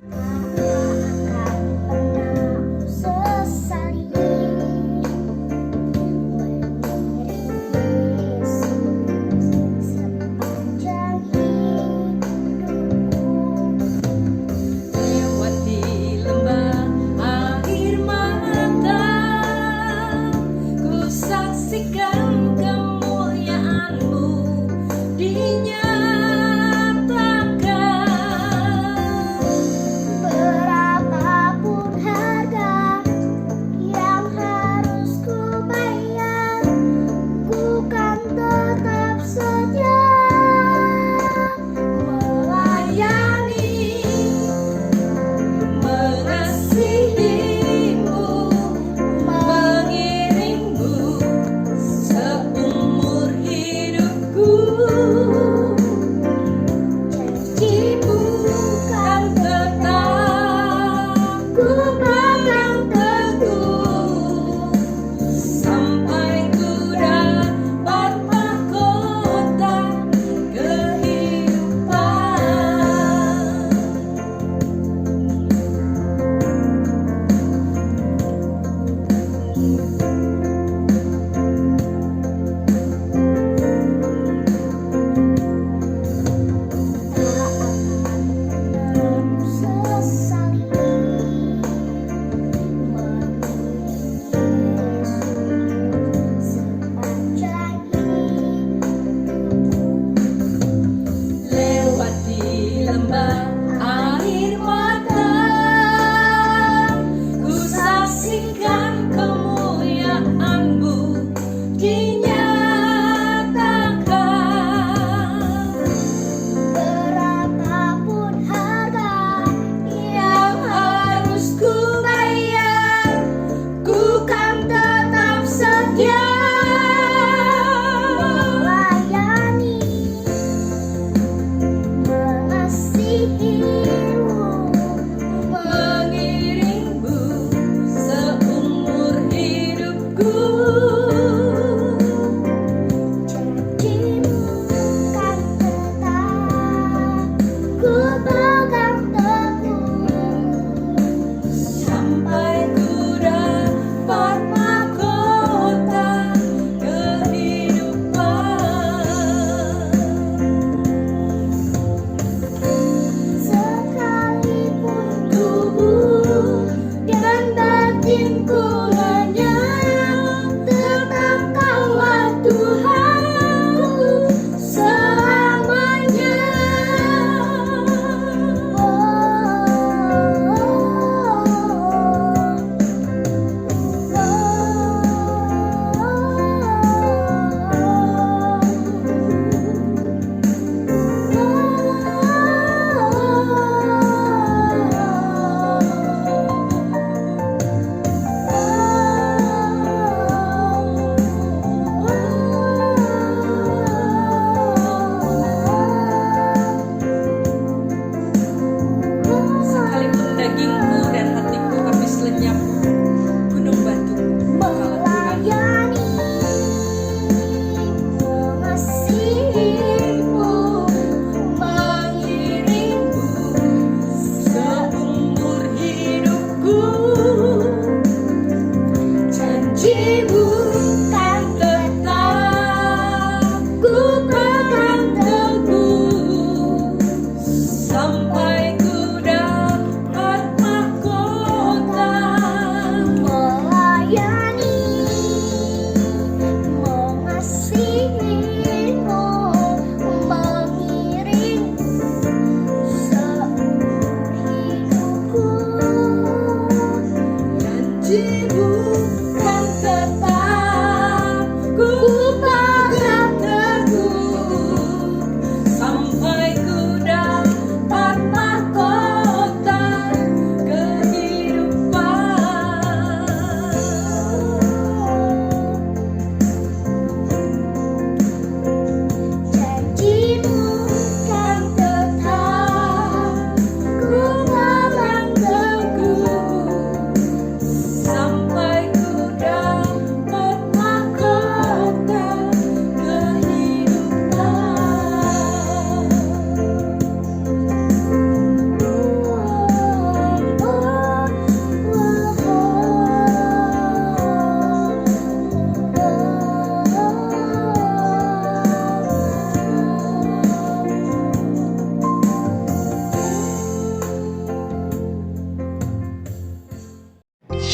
Apa akan pernah ku sesali mengiring Yesus sepanjang hidupku. Lewati lembah air mata, ku saksikan kemuliaan-Mu dinyatakan.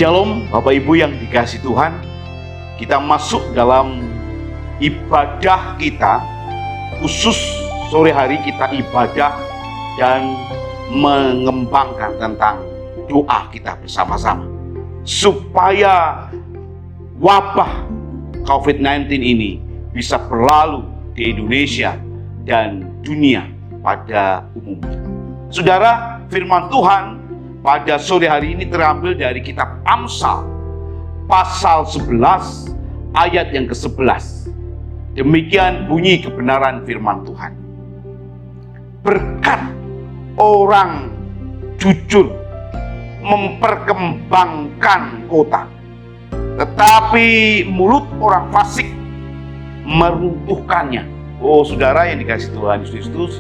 Shalom Bapak Ibu yang dikasihi Tuhan. Kita masuk dalam ibadah kita. Khusus sore hari kita ibadah dan mengembangkan tentang doa kita bersama-sama, supaya wabah COVID-19 ini bisa berlalu di Indonesia dan dunia pada umumnya. Saudara, firman Tuhan pada sore hari ini terambil dari kitab Amsal pasal 11 ayat yang ke-11. Demikian bunyi kebenaran firman Tuhan. Berkat orang jujur memperkembangkan kota, tetapi mulut orang fasik meruntuhkannya. Oh saudara yang dikasihi Tuhan Yesus Kristus,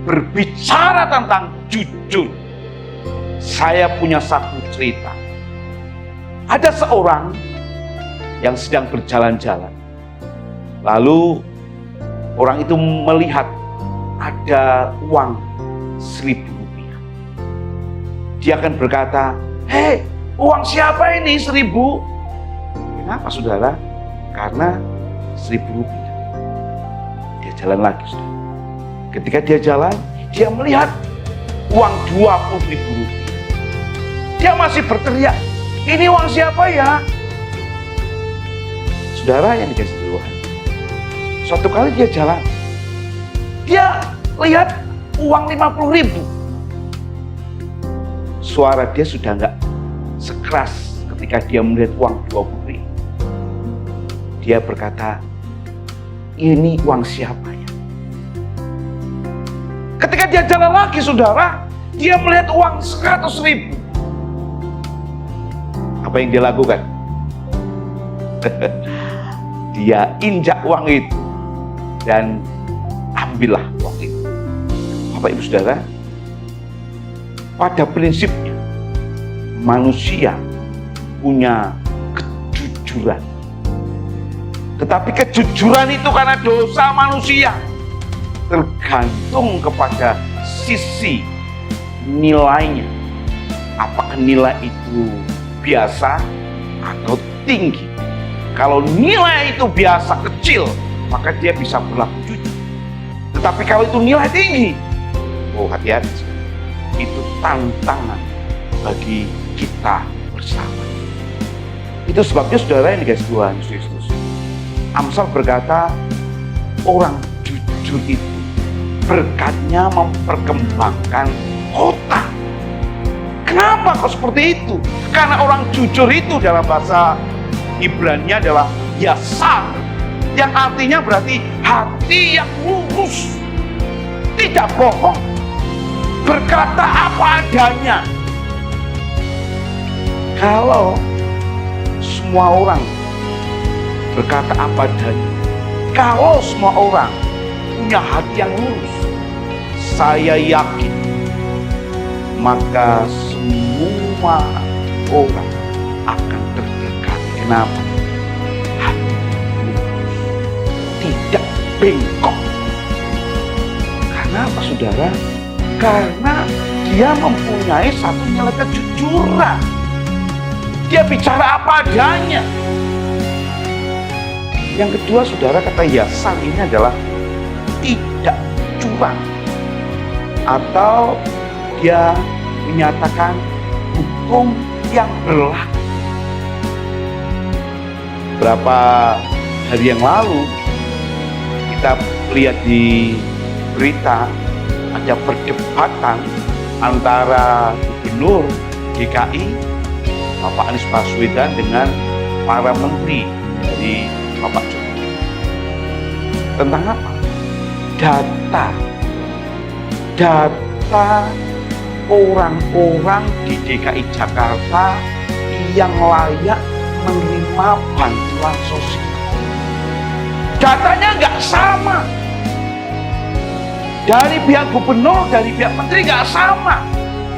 berbicara tentang jujur. Saya punya satu cerita. Ada seorang yang sedang berjalan-jalan. Lalu orang itu melihat ada uang 1.000 rupiah. Dia akan berkata, "Hei, uang siapa ini 1.000?" Kenapa saudara? Karena 1.000 rupiah. Dia jalan lagi, saudara. Ketika dia jalan, dia melihat uang 20.000 rupiah. Dia masih berteriak, "Ini uang siapa ya?" Saudara yang dikasihi Tuhan, suatu kali dia jalan, dia lihat uang 50.000. Suara dia sudah enggak sekeras ketika dia melihat uang 20.000. Dia berkata, "Ini uang siapa ya?" Ketika dia jalan lagi, saudara, dia melihat uang 100.000. Apa yang dia lakukan? Dia injak uang itu dan ambillah uang itu. Bapak Ibu Saudara, pada prinsipnya manusia punya kejujuran. Tetapi kejujuran itu karena dosa manusia, tergantung kepada sisi nilainya. Apakah nilai itu biasa atau tinggi? Kalau nilai itu biasa kecil, maka dia bisa berlaku jujur. Tetapi kalau itu nilai tinggi, oh hati-hati, itu tantangan bagi kita bersama. Itu sebabnya saudara yang dikasihi Tuhan Yesus Kristus, Amsal berkata, orang jujur itu berkatnya memperkembangkan kota. Kenapa kok seperti itu? Karena orang jujur itu dalam bahasa Ibrani adalah yasar, yang artinya berarti hati yang lurus, tidak bohong, berkata apa adanya. Kalau semua orang berkata apa adanya, kalau semua orang punya hati yang lurus, saya yakin maka semua orang akan terberkati. Kenapa? Hati lurus, tidak bengkok. Karena apa saudara? Karena dia mempunyai satu nilai kejujuran. Dia bicara apa adanya. Yang kedua saudara, kata yasar ini adalah tidak curang, atau dia menyatakan hukum yang berlaku. Berapa hari yang lalu kita lihat di berita ada perdebatan antara Gubernur DKI Bapak Anies Baswedan dengan para menteri dari Bapak Jokowi. Tentang apa? Data orang-orang di DKI Jakarta yang layak menerima bantuan sosial. Datanya nggak sama. Dari pihak gubernur, dari pihak menteri nggak sama.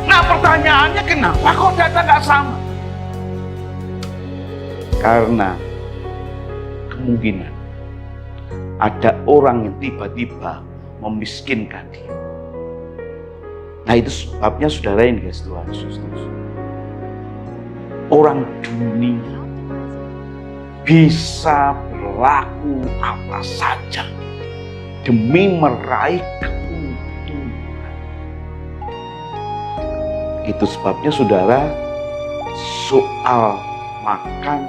Nah pertanyaannya, kenapa kok data nggak sama? Karena kemungkinan ada orang yang tiba-tiba memiskinkan dia. Nah itu sebabnya saudara yang dikasihi Tuhan Yesus. orang dunia bisa berlaku apa saja demi meraih keuntungan. Itu sebabnya saudara, soal makan,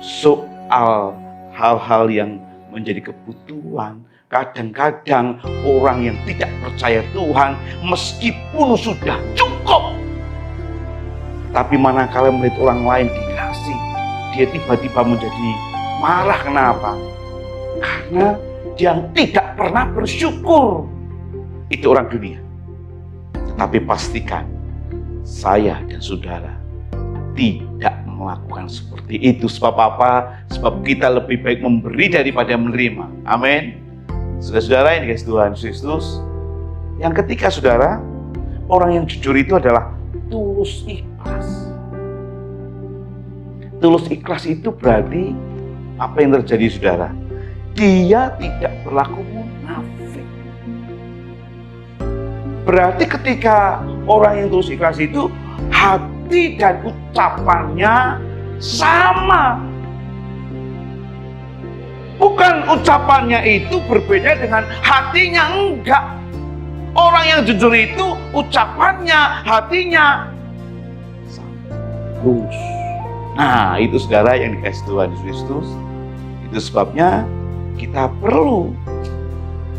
soal hal-hal yang menjadi kebutuhan, kadang-kadang orang yang tidak percaya Tuhan meskipun sudah cukup, tapi manakala melihat orang lain dikasih, dia tiba-tiba menjadi marah. Kenapa? Karena dia tidak pernah bersyukur. Itu orang dunia. Tetapi pastikan saya dan saudara tidak melakukan seperti itu. Sebab apa? Sebab kita lebih baik memberi daripada menerima. Amin. Saudara-saudara yang dikasihi Tuhan Kristus, yang ketiga saudara, orang yang jujur itu adalah tulus ikhlas. Tulus ikhlas itu berarti apa yang terjadi saudara? Dia tidak berlaku munafik. Berarti ketika orang yang tulus ikhlas itu hati dan ucapannya sama. Bukan ucapannya itu berbeda dengan hatinya, enggak. Orang yang jujur itu ucapannya, hatinya lurus. Nah, itu saudara yang dikasihi Tuhan Kristus. Itu sebabnya kita perlu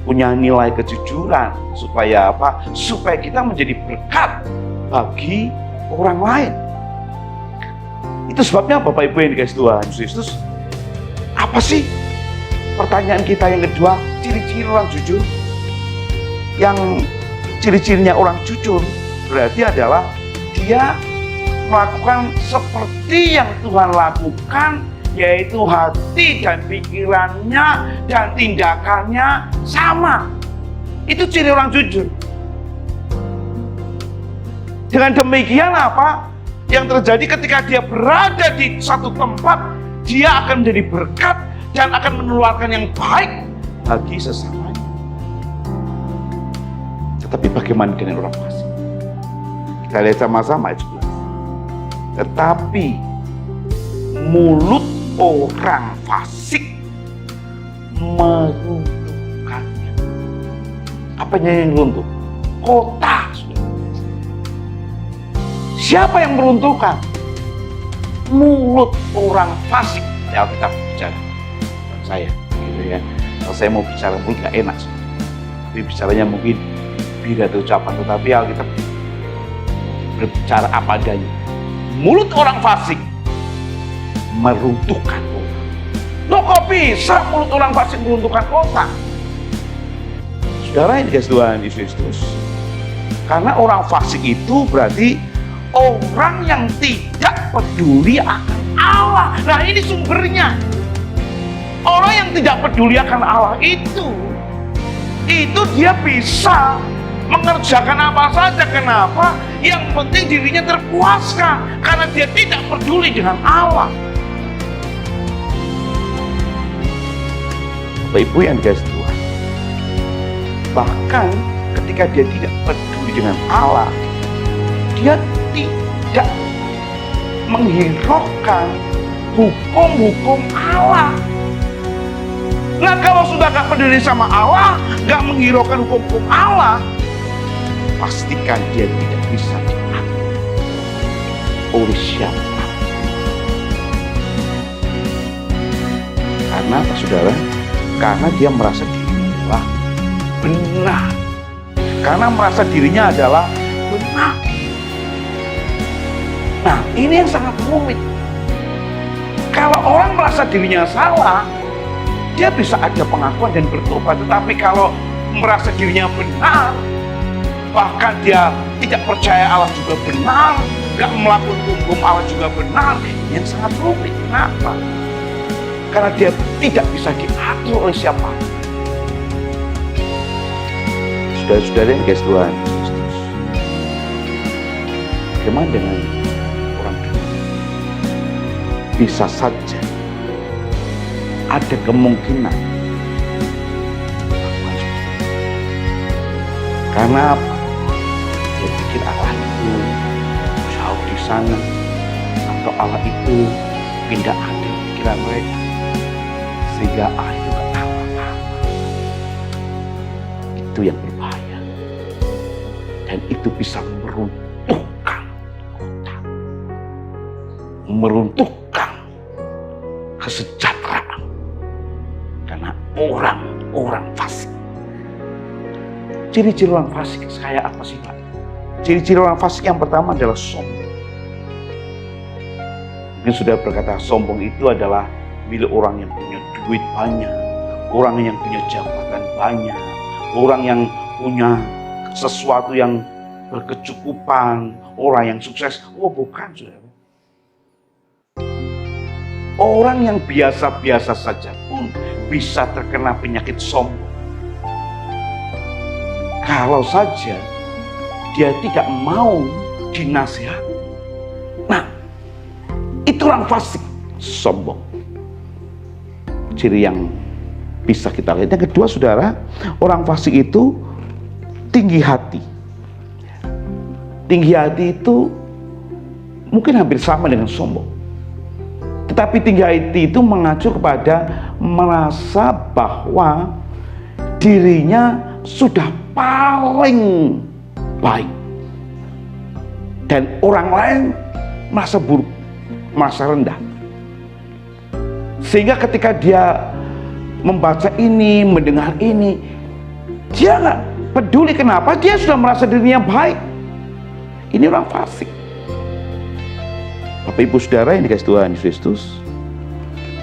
punya nilai kejujuran. Supaya apa? Supaya kita menjadi berkat bagi orang lain. Itu sebabnya Bapak Ibu yang dikasihi Tuhan Kristus, apa sih pertanyaan kita yang kedua, ciri-ciri orang jujur? Yang ciri-cirinya orang jujur berarti adalah dia melakukan seperti yang Tuhan lakukan, yaitu hati dan pikirannya dan tindakannya sama. Itu ciri orang jujur. Dengan demikian apa? Yang terjadi ketika dia berada di satu tempat, dia akan menjadi berkat dan akan menularkan yang baik bagi sesamanya. Tetapi bagaimana dengan orang fasik? Kita lihat sama-sama ayat 11. Tetapi mulut orang fasik meruntuhkannya. Apanya yang runtuh? Kota. Siapa yang meruntuhkan? Mulut orang fasik. Ya, kita bicara. Bukan saya, gitu ya. Kalau saya mau bicara mulut gak enak. Tapi bicaranya mungkin bila terucapan, tetapi Alkitab berbicara apa adanya. Mulut orang fasik meruntuhkan kota. Loh, kok bisa mulut orang fasik meruntuhkan kota? Saudara yang dikasihi Tuhan Yesus, karena orang fasik itu berarti orang yang tidak peduli akan Allah. Nah, ini sumbernya. Orang yang tidak peduli akan Allah itu dia bisa mengerjakan apa saja. Kenapa? Yang penting dirinya terpuaskan karena dia tidak peduli dengan Allah. Bapak Ibu yang dikasihi Tuhan, bahkan ketika dia tidak peduli dengan Allah, dia tidak menghiraukan hukum-hukum Allah. Nah, kalau sudah gak peduli sama Allah, gak menghiraukan hukum-hukum Allah, pastikan dia tidak bisa diatur oleh siapa. Karena apa saudara? Karena dia merasa dirinya benar. Karena merasa dirinya adalah benar. Nah, ini yang sangat rumit. Kalau orang merasa dirinya salah, dia bisa ada pengakuan dan bertobat. Tetapi kalau merasa dirinya benar, bahkan dia tidak percaya Allah juga benar, gak melakukan hukum Allah juga benar, yang sangat rumit. Kenapa? Karena dia tidak bisa diatur oleh siapa. Saudara-saudara yang dikasihi Tuhan Kristus, bagaimana dengan orang dunia? Bisa saja ada kemungkinan. Karena apa? Dia pikir Allah itu jauh di sana, Atau Allah itu tidak ada di pikiran mereka, sehingga Allah itu gak tahu apa-apa. Itu yang berbahaya. Dan itu bisa meruntuhkan kota, meruntuhkan kesejahteraan. Karena orang-orang fasik. Ciri-ciri orang fasik kayak apa sih Pak? Ciri-ciri orang fasik yang pertama adalah sombong. Mungkin sudah berkata sombong itu adalah milik orang yang punya duit banyak, orang yang punya jabatan banyak, orang yang punya sesuatu yang berkecukupan, orang yang sukses. Oh bukan, saudara. Orang yang biasa-biasa saja pun bisa terkena penyakit sombong. Kalau saja dia tidak mau dinasihati. Nah, itu orang fasik, sombong. Ciri yang bisa kita lihat. Yang kedua, saudara, orang fasik itu tinggi hati. Tinggi hati itu mungkin hampir sama dengan sombong. Tetapi tinggi hati itu mengacu kepada merasa bahwa dirinya sudah paling baik. Dan orang lain merasa buruk, merasa rendah. Sehingga ketika dia membaca ini, mendengar ini, dia nggak peduli kenapa, dia sudah merasa dirinya baik. Ini orang fasik. Bapak Ibu Saudara yang dikasihi Tuhan Yesus Kristus.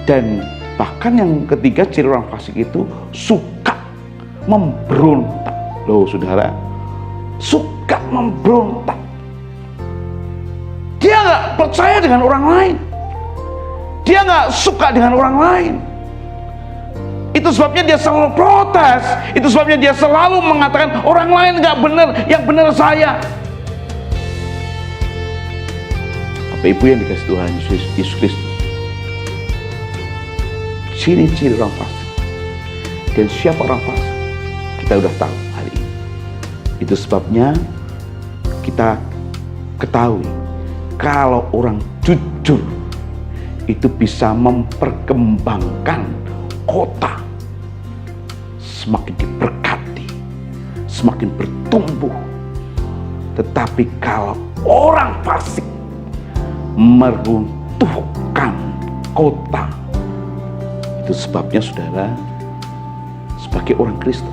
Dan bahkan yang ketiga, ciri orang fasik itu suka memberontak. Loh saudara, suka memberontak. Dia nggak percaya dengan orang lain. Dia nggak suka dengan orang lain. Itu sebabnya dia selalu protes. Itu sebabnya dia selalu mengatakan orang lain nggak benar, yang benar saya. Bapak Ibu yang dikasihi Tuhan Yesus Kristus, ciri-ciri orang fasik. Dan siapa orang fasik? Kita udah tahu hari ini. Itu sebabnya kita ketahui kalau orang jujur itu bisa memperkembangkan kota, semakin diberkati, semakin bertumbuh. Tetapi kalau orang fasik meruntuhkan kota, itu sebabnya saudara, sebagai orang Kristen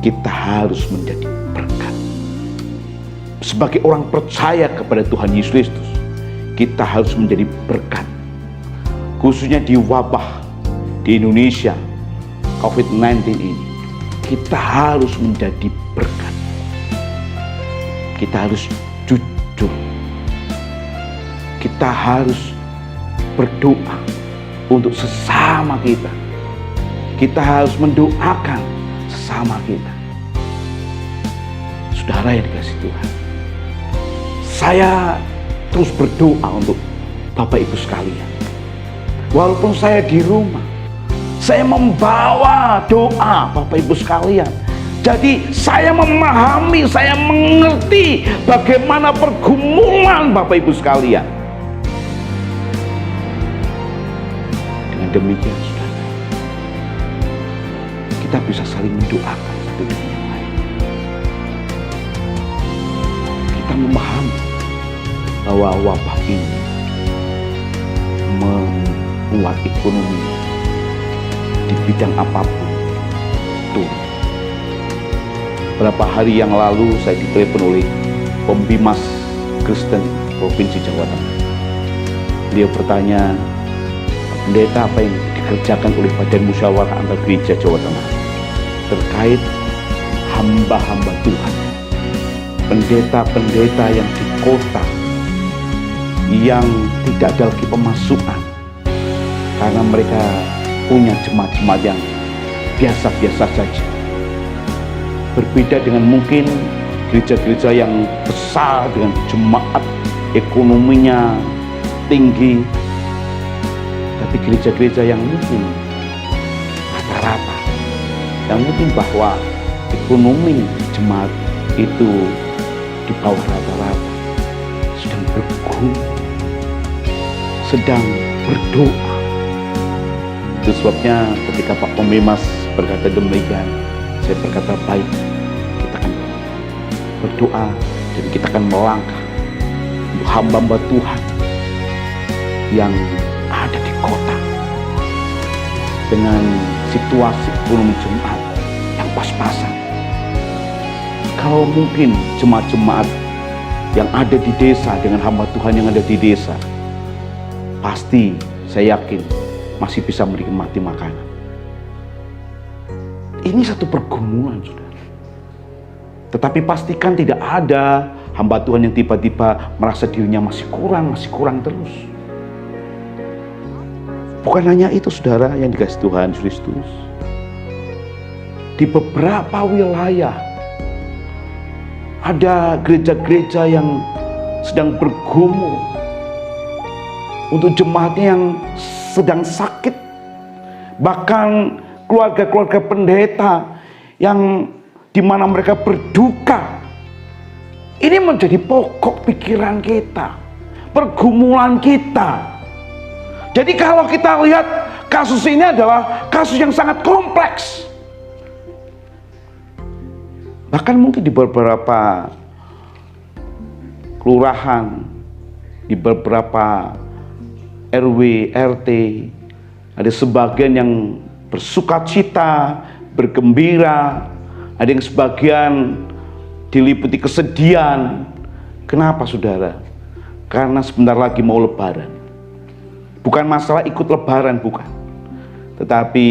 kita harus menjadi berkat. Sebagai orang percaya kepada Tuhan Yesus Kristus, kita harus menjadi berkat. Khususnya di wabah di Indonesia COVID-19 ini, kita harus menjadi berkat. Kita harus jujur. Kita harus berdoa untuk sesama kita. Kita harus mendoakan sesama kita. Saudara yang dikasihi Tuhan, saya terus berdoa untuk Bapak Ibu sekalian. Walaupun saya di rumah, saya membawa doa Bapak Ibu sekalian. Jadi saya memahami, saya mengerti bagaimana pergumulan Bapak Ibu sekalian. Dengan demikian saudara, kita bisa saling mendoakan satu dengan yang lain. Kita memahami bahwa wabah ini membuat ekonomi di bidang apapun turun. Beberapa hari yang lalu saya ditelepon oleh Pembimas Kristen Provinsi Jawa Tengah. Beliau bertanya, pendeta, apa yang dikerjakan oleh Badan Musyawarah Antar Gereja Jawa Tengah terkait hamba-hamba Tuhan, pendeta-pendeta yang di kota yang tidak ada lagi pemasukan karena mereka punya jemaat-jemaat yang biasa-biasa saja. Berbeda dengan mungkin gereja-gereja yang besar dengan jemaat ekonominya tinggi, tapi gereja-gereja yang mungkin rata-rata, yang mungkin bahwa ekonomi jemaat itu di bawah rata-rata, sedang bergumul sedang berdoa. Itu sebabnya ketika Pak Pemimas berkata demikian, saya berkata baik, kita akan berdoa dan kita akan melangkah untuk hamba-hamba Tuhan yang ada di kota dengan situasi ekonomi jemaat yang pas-pasan. Kalau mungkin jemaat-jemaat yang ada di desa dengan hamba Tuhan yang ada di desa, pasti saya yakin masih bisa menikmati makanan. Ini satu pergumulan, saudara. Tetapi pastikan tidak ada hamba Tuhan yang tiba-tiba merasa dirinya masih kurang terus. Bukan hanya itu, saudara, yang dikasih Tuhan Kristus. Di beberapa wilayah ada gereja-gereja yang sedang bergumul untuk jemaatnya yang sedang sakit. Bahkan keluarga-keluarga pendeta yang dimana mereka berduka. Ini menjadi pokok pikiran kita, pergumulan kita. Jadi kalau kita lihat kasus ini adalah kasus yang sangat kompleks. Bahkan mungkin di beberapa kelurahan, di beberapa RW, RT, ada sebagian yang bersukacita, bergembira, ada yang sebagian diliputi kesedihan. Kenapa, saudara? Karena sebentar lagi mau lebaran. Bukan masalah ikut lebaran, bukan. Tetapi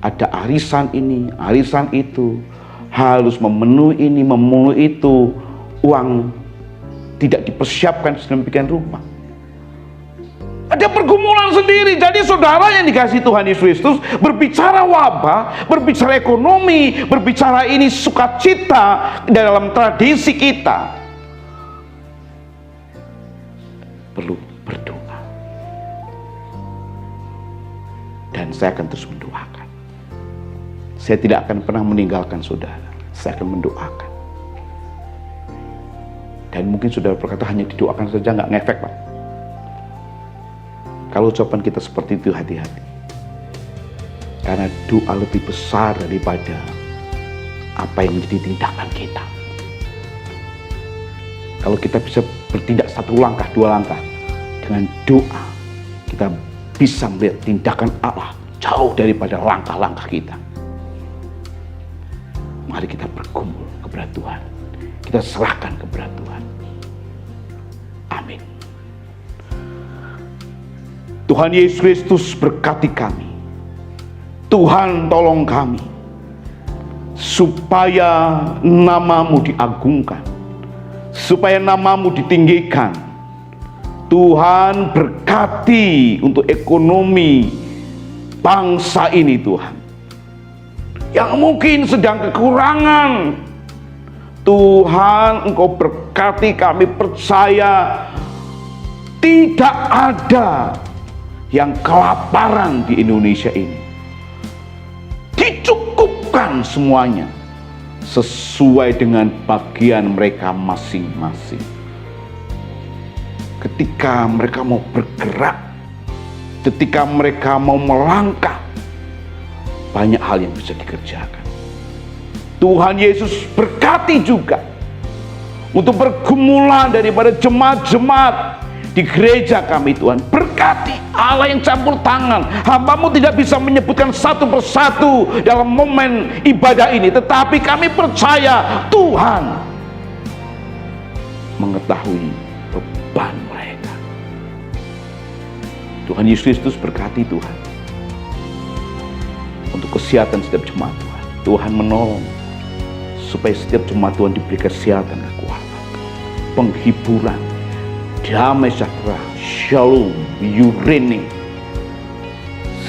ada arisan ini, arisan itu, harus memenuhi ini, memenuhi itu. Uang tidak dipersiapkan sedemikian rupa. Ada pergumulan sendiri. Jadi saudara yang dikasih Tuhan Yesus Kristus, berbicara wabah, berbicara ekonomi, berbicara ini sukacita dalam tradisi kita, perlu berdoa. Dan saya akan terus mendoakan. Saya tidak akan pernah meninggalkan saudara. Saya akan mendoakan. Dan mungkin saudara berkata hanya didoakan saja nggak ngefek, Pak. Kalau ucapan kita seperti itu, hati-hati. Karena doa lebih besar daripada apa yang menjadi tindakan kita. Kalau kita bisa bertindak satu langkah, dua langkah, dengan doa, kita bisa melihat tindakan Allah jauh daripada langkah-langkah kita. Mari kita bergumul kepada Tuhan. Kita serahkan kepada Tuhan. Amin. Tuhan Yesus Kristus berkati kami. Tuhan tolong kami supaya nama-Mu diagungkan, supaya nama-Mu ditinggikan. Tuhan berkati untuk ekonomi bangsa ini, Tuhan. Yang mungkin sedang kekurangan, Tuhan Engkau berkati. Kami percaya tidak ada yang kelaparan di Indonesia ini. Dicukupkan semuanya sesuai dengan bagian mereka masing-masing. Ketika mereka mau bergerak, ketika mereka mau melangkah, banyak hal yang bisa dikerjakan. Tuhan Yesus berkati juga untuk pergumulan daripada jemaat-jemaat di gereja kami, Tuhan. Berkati Allah yang campur tangan. Hamba-Mu tidak bisa menyebutkan satu persatu dalam momen ibadah ini, tetapi kami percaya Tuhan mengetahui beban mereka. Tuhan Yesus Kristus berkati, Tuhan, untuk kesehatan setiap jemaat Tuhan. Tuhan menolong supaya setiap jemaat Tuhan diberi kesehatan, kekuatan, penghiburan, damai sejahtera, shalom, yureni,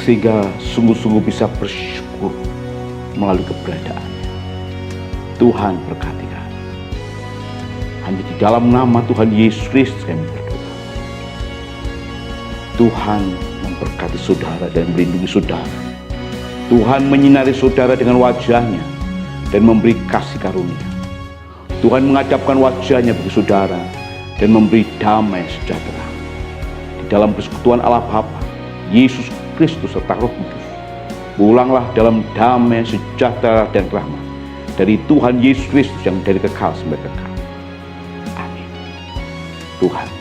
sehingga sungguh-sungguh bisa bersyukur melalui keberadaannya. Tuhan berkati kami. Hanya di dalam nama Tuhan Yesus Kristus kami berdoa. Tuhan memberkati saudara dan melindungi saudara. Tuhan menyinari saudara dengan wajahnya dan memberi kasih karunia. Tuhan menghadapkan wajahnya bagi saudara dan memberi damai sejahtera. Di dalam persekutuan Allah Bapa, Yesus Kristus serta Roh Kudus. Pulanglah dalam damai, sejahtera, dan rahmat dari Tuhan Yesus Kristus yang dari kekal sampai kekal. Amin. Tuhan